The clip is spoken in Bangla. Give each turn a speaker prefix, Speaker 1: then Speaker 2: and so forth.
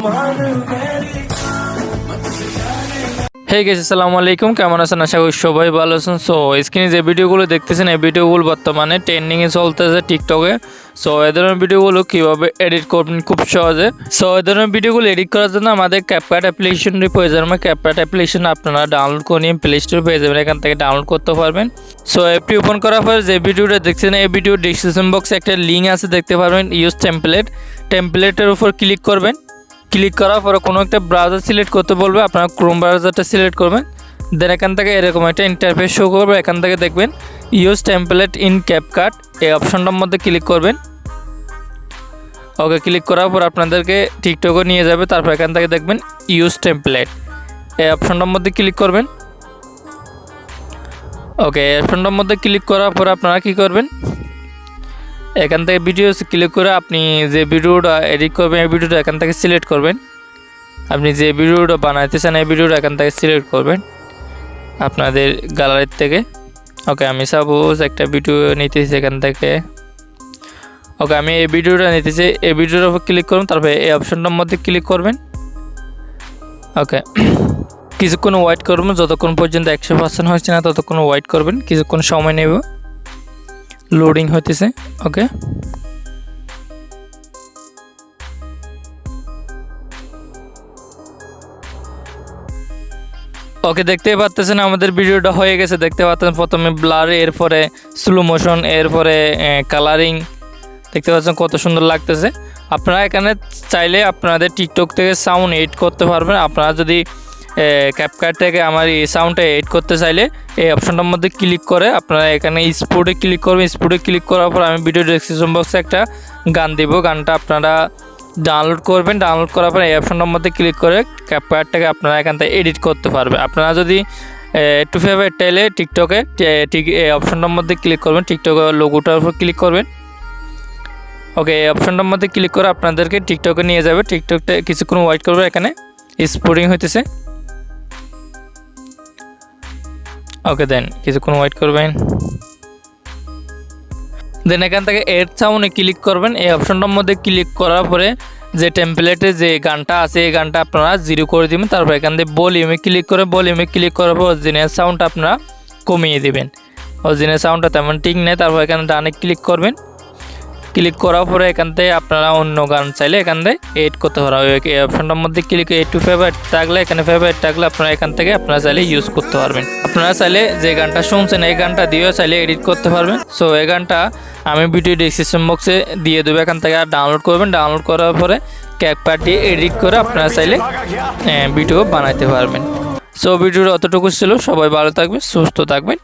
Speaker 1: হে গাইস, আসসালামু আলাইকুম। কেমন আছেন? আশা করি সবাই ভালো আছেন। সো স্ক্রিনে যে ভিডিওগুলো দেখতেছেন, এই ভিডিওগুলো বর্তমানে ট্রেন্ডিংয়ে চলতেছে টিকটকে। সো এই ধরনের ভিডিওগুলো কীভাবে এডিট করবেন খুব সহজে। সো এই ধরনের ভিডিওগুলো এডিট করার জন্য আমাদের CapCut অ্যাপ্লিকেশনটি প্রয়োজন হবে। CapCut অ্যাপ্লিকেশন আপনারা ডাউনলোড করে নিয়ে প্লে স্টোরে পেয়ে যাবেন, এখান থেকে ডাউনলোড করতে পারবেন। সো অ্যাপটি ওপেন করার পর যে ভিডিওটা দেখছেন, এই ভিডিওর ডিসক্রিপশন বক্সে একটা লিঙ্ক আছে, দেখতে পারবেন। ইউজ টেমপ্লেটের উপর ক্লিক করবেন। ক্লিক করার পরে কোনো একটা ব্রাউজার সিলেক্ট করতে বলবে, আপনারা ক্রোম ব্রাউজারটা সিলেক্ট করবেন। দেন এখান থেকে এরকম একটা ইন্টারফেস শো করবে। এখান থেকে দেখবেন ইউজ টেমপ্লেট ইন CapCut, এই অপশনটার মধ্যে ক্লিক করবেন। ওকে, ক্লিক করার পর আপনাদেরকে টিকটকে নিয়ে যাবে। তারপর এখান থেকে দেখবেন ইউজ টেমপ্লেট, এই অপশনটার মধ্যে ক্লিক করবেন। ওকে, এই অপশনটার মধ্যে ক্লিক করার পর আপনারা কী করবেন, এখান থেকে ভিডিও ক্লিক করে আপনি যে ভিডিওটা এডিট করবেন, এই ভিডিওটা এখান থেকে সিলেক্ট করবেন। আপনি যে ভিডিওটা বানাইতে চান, এই ভিডিওটা এখান থেকে সিলেক্ট করবেন আপনাদের গ্যালারির থেকে। ওকে, আমি সাপোজ একটা ভিডিও নিতেছি এখান থেকে। ওকে, আমি এই ভিডিওটা নিতেছি, এই ভিডিওটার উপর ক্লিক করুন। তারপরে এই অপশনটার মধ্যে ক্লিক করবেন। ওকে, কিছুক্ষণ ওয়েট করবেন, যতক্ষণ পর্যন্ত 100% হচ্ছে না ততক্ষণ ওয়েট করবেন। কিছুক্ষণ সময় নেব, লোডিং হইতেছে। ওকে, ওকে দেখতেই পাচ্ছেন আমাদের ভিডিওটা হয়ে গেছে। দেখতে পাচ্ছেন প্রথমে ব্লার, এরপরে স্লো মোশন, এরপরে কালারিং। দেখতে পাচ্ছেন কত সুন্দর লাগতেছে। আপনারা এখানে চাইলে আপনাদের টিকটক থেকে সাউন্ড এড করতে পারবেন। আপনারা যদি CapCut থেকে আমার এই সাউন্ডটা এড করতে চাইলে এই অপশনটার মধ্যে ক্লিক করে আপনারা এখানে স্পোর্টে ক্লিক করবেন। স্পোর্টে ক্লিক করার পর আমি ভিডিও ডেসক্রিপশন বক্সে একটা গান দিব, গানটা আপনারা ডাউনলোড করবেন। ডাউনলোড করার পর এই অপশনটার মধ্যে ক্লিক করে CapCut থেকে আপনারা এখান থেকে এডিট করতে পারবেন। আপনারা যদি একটু ফেভারিট চাইলে টিকটকে ঠিক এই অপশনটার মধ্যে ক্লিক করবেন, টিকটকের লোগোটার উপর ক্লিক করবেন। ওকে, এই অপশনটার মধ্যে ক্লিক করে আপনাদেরকে টিকটকে নিয়ে যাবে। টিকটকটা কিছুক্ষণ ওয়েট করবে, এখানে স্পোর্টিং হইতেছে। ওকে, দেন কিছুক্ষণ ওয়েট করবেন। দেন এখান থেকে এড সাউন্ডে ক্লিক করবেন। এই অপশনটার মধ্যে ক্লিক করার পরে যে টেমপ্লেটে যে গানটা আছে, এই গানটা আপনারা 0 করে দেবেন। তারপর এখান থেকে ভলিউমে ক্লিক করে, ভলিউমে ক্লিক করার পর অরিজিনাল সাউন্ডটা আপনারা কমিয়ে দেবেন। অরিজিনাল সাউন্ডটা তেমন ঠিক নেই। তারপর এখানে ডানে ক্লিক করবেন। ক্লিক করার পরে এখান থেকে আপনারা অন্য গান চাইলে এখান থেকে এড করতে পারবেন। এই অপশনটার মধ্যে ক্লিক এড টু ফেভারিট থাকলে, এখানে ফেভারিট থাকলে আপনারা এখান থেকে আপনারা চাইলে ইউজ করতে পারবেন। আপনারা চাইলে যে গানটা শুনছেন এই গানটা দিয়েও চাইলে এডিট করতে পারবেন। সো এই গানটা আমি ভিডিও ডেসক্রিপশন বক্সে দিয়ে দেবো, এখান থেকে ডাউনলোড করবেন। ডাউনলোড করার পরে CapCut দিয়ে এডিট করে আপনারা চাইলে ভিডিও বানাইতে পারবেন। সো ভিডিওটা অতটুকু ছিল। সবাই ভালো থাকবেন, সুস্থ থাকবেন।